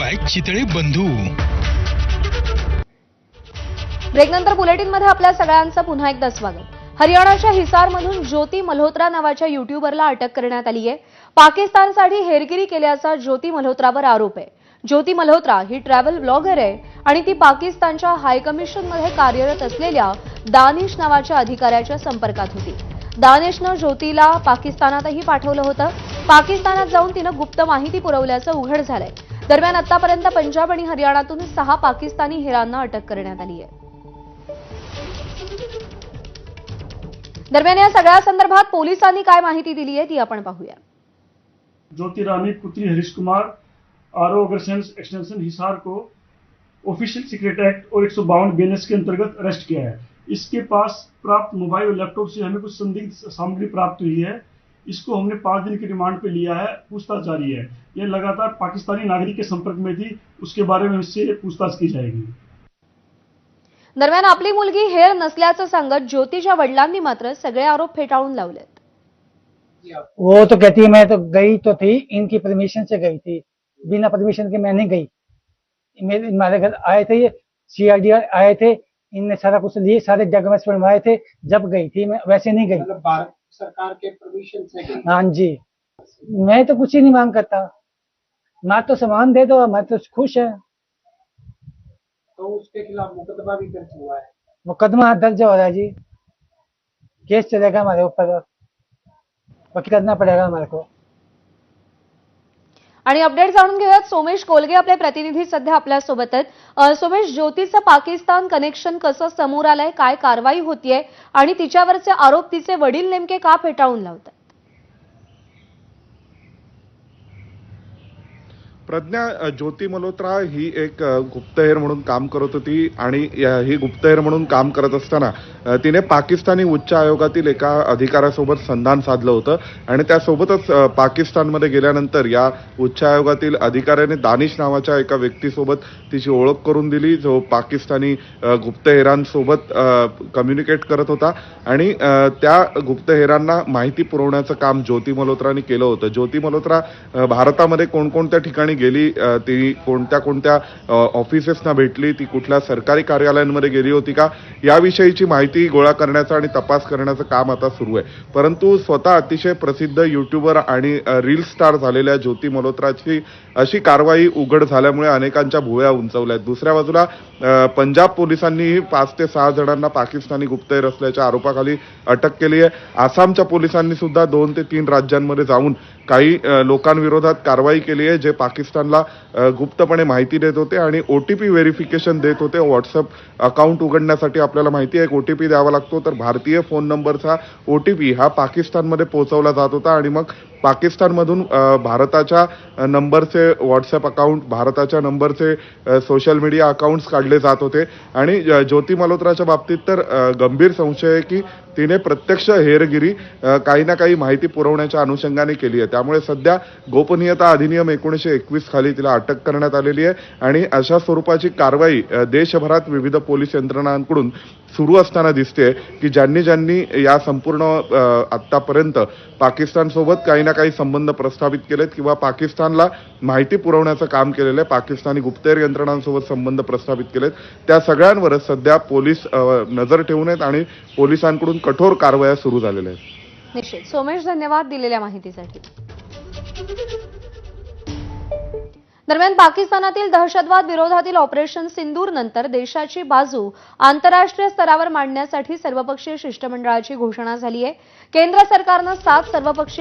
Bye Chitale बंधू. ब्रेकनंतर बुलेटिनमध्ये आपल्या सगळ्यांचं पुन्हा एकदा स्वागत. हरियाणाच्या हिसारमधून ज्योती मल्होत्रा नावाच्या युट्यूबरला अटक करण्यात आली आहे. पाकिस्तानसाठी हेरगिरी केल्याचा ज्योती मल्होत्रावर आरोप आहे. ज्योती मल्होत्रा ही ट्रॅव्हल ब्लॉगर आहे आणि ती पाकिस्तानच्या हायकमिशनमध्ये कार्यरत असलेल्या दानिश नावाच्या अधिकाऱ्याच्या संपर्कात होती. दानिशनं ज्योतीला पाकिस्तानातही पाठवलं होतं. पाकिस्तानात जाऊन तिनं गुप्त माहिती पुरवल्याचं उघड झालंय. दरम्यान आतापर्यंत पंजाब आणि हरियाणातून 6 पाकिस्तानी हेरांना अटक करण्यात आली आहे. दरम्यान या सगळ्या संदर्भात पोलिसांनी काय माहिती दिली आहे ती आपण पाहूया. ज्योति रानी पुत्री हरीश कुमार आरओ एक्सटेंशन हिसार को ऑफिशियल सीक्रेट एक्ट और 152 बीएनएस के अंतर्गत अरेस्ट किया है। इसके पास प्राप्त मोबाइल और लैपटॉप से हमें कुछ संदिग्ध सामग्री प्राप्त हुई है। इसको हमने 5 दिन की रिमांड पे लिया है, पूछताछ जारी है। ये लगातार पाकिस्तानी नागरिक के संपर्क में थी, उसके बारे में इससे पूछताछ की जाएगी। दरम्यान आपली मुलगी हेर नसल्याचं सांगत ज्योतीच्या वडिलांनी मात्र सगळे आरोप फेटाळून लावलेत. वो तो कहती है मैं तो गई तो थी, इनकी परमिशन से गई थी, बिना परमिशन के मैं नहीं गई। हमारे घर आए थे, ये सीआईडी आए थे, इनने सारा कुछ लिए, सारे डॉक्यूमेंट्स बनवाए थे, जब गई थी मैं, वैसे नहीं गई। मतलब भारत सरकार के परमिशन से गई? हाँ जी, मैं तो कुछ ही नहीं मांग करता, ना तो सामान दे दो, मैं तो खुश है। तो उसके खिलाफ मुकदमा भी दर्ज हुआ है? मुकदमा दर्ज हो रहा है जी, केस चलेगा हमारे ऊपर, वकील करना पड़ेगा हमारे को। आणि अपडेट जाणून घेऊयात. सोमेश कोलगे आपले प्रतिनिधी सध्या आपल्या सोबत आहेत. सोमेश, ज्योतीचं पाकिस्तान कनेक्शन कसं समोर आलंय, काय कारवाई होतीये आणि तिच्यावरचे आरोप तिचे वडील नेमके का फेटाळून लावतात? प्रज्ञा, ज्योती मल्होत्रा ही एक गुप्तहेर म्हणून काम करत होती आणि ही गुप्तहेर म्हणून काम करत असताना तिने पाकिस्तानी उच्च आयोगातील एका अधिकाऱ्यासोबत संधान साधलं होतं आणि त्यासोबतच पाकिस्तानमध्ये गेल्यानंतर या उच्च आयोगातील अधिकाऱ्याने दानिश नावाच्या एका व्यक्तीसोबत तिची ओळख करून दिली, जो पाकिस्तानी गुप्तहेरांसोबत कम्युनिकेट करत होता आणि त्या गुप्तहेरांना माहिती पुरवण्याचं काम ज्योती मल्होत्राने केलं होतं. ज्योती मल्होत्रा भारतामध्ये कोणकोणत्या ठिकाणी गेली, ती कोणत्या कोणत्या ऑफिसेसना भेटली, ती कुठल्या सरकारी कार्यालयांमध्ये गेली होती का, याविषयीची माहिती गोळा करण्याचं आणि तपास करण्याचं काम आता सुरू आहे. परंतु स्वतः अतिशय प्रसिद्ध युट्यूबर आणि रील स्टार झालेल्या ज्योती मल्होत्राची अशी कारवाई उघड झाल्यामुळे अनेकांच्या भुवया उंचावल्या आहेत. दुसऱ्या बाजूला पंजाब पोलिसांनीही 5 ते 6 जणांना पाकिस्तानी गुप्तहेर असल्याच्या आरोपाखाली अटक केली आहे. आसामच्या पोलिसांनी सुद्धा 2 ते 3 राज्यांमध्ये जाऊन काही लोकांविरोधात कारवाई केली आहे, जे पाकिस्तानला गुप्तपणे माहिती देत होते आणि ओटीपी व्हेरिफिकेशन देत होते. व्हॉट्सअप अकाउंट उघडण्यासाठी आपल्याला माहिती आहे एक ओटीपी द्यावा लागतो, तर भारतीय फोन नंबरचा ओटीपी हा पाकिस्तानमध्ये पोहोचवला जात होता आणि मग पाकिस्तानमधून भारताच्या नंबरचे व्हॉट्सअप अकाउंट, भारताच्या नंबरचे सोशल मीडिया अकाउंट्स काढले जात होते आणि ज्योती मल्होत्राच्या बाबतीत तर गंभीर संशय आहे की तिने प्रत्यक्ष हेरगिरी काही ना काही माहिती पुरवण्याच्या अनुषंगाने केली आहे. त्यामुळे सध्या गोपनीयता अधिनियम 1921 खाली तिला अटक करण्यात आलेली आहे आणि अशा स्वरूपाची कारवाई देशभरात विविध पोलीस यंत्रणांकडून सुरू असताना दिसते की ज्यांनी या संपूर्ण आतापर्यंत पाकिस्तानसोबत काही ना काही संबंध प्रस्थापित केलेत किंवा पाकिस्तानला माहिती पुरवण्याचं काम केलेलं आहे, पाकिस्तानी गुप्तहेर यंत्रणांसोबत संबंध प्रस्थापित केलेत, त्या सगळ्यांवरच सध्या पोलीस नजर ठेवून आहेत आणि पोलिसांकडून कठोर कारवाया सुरू झालेल्या आहेत. निश्चित. सोमेश, धन्यवाद दिलेल्या माहितीसाठी. दरम्यान पाकिस्तानातील दहशतवाद विरोधातील ऑपरेशन सिंदूर नंतर देशाची बाजू आंतरराष्ट्रीय स्तरावर मांडण्यासाठी सर्वपक्षीय शिष्टमंडळाची घोषणा झाली आहे. केंद्र सरकारनं 7 सर्वपक्षीय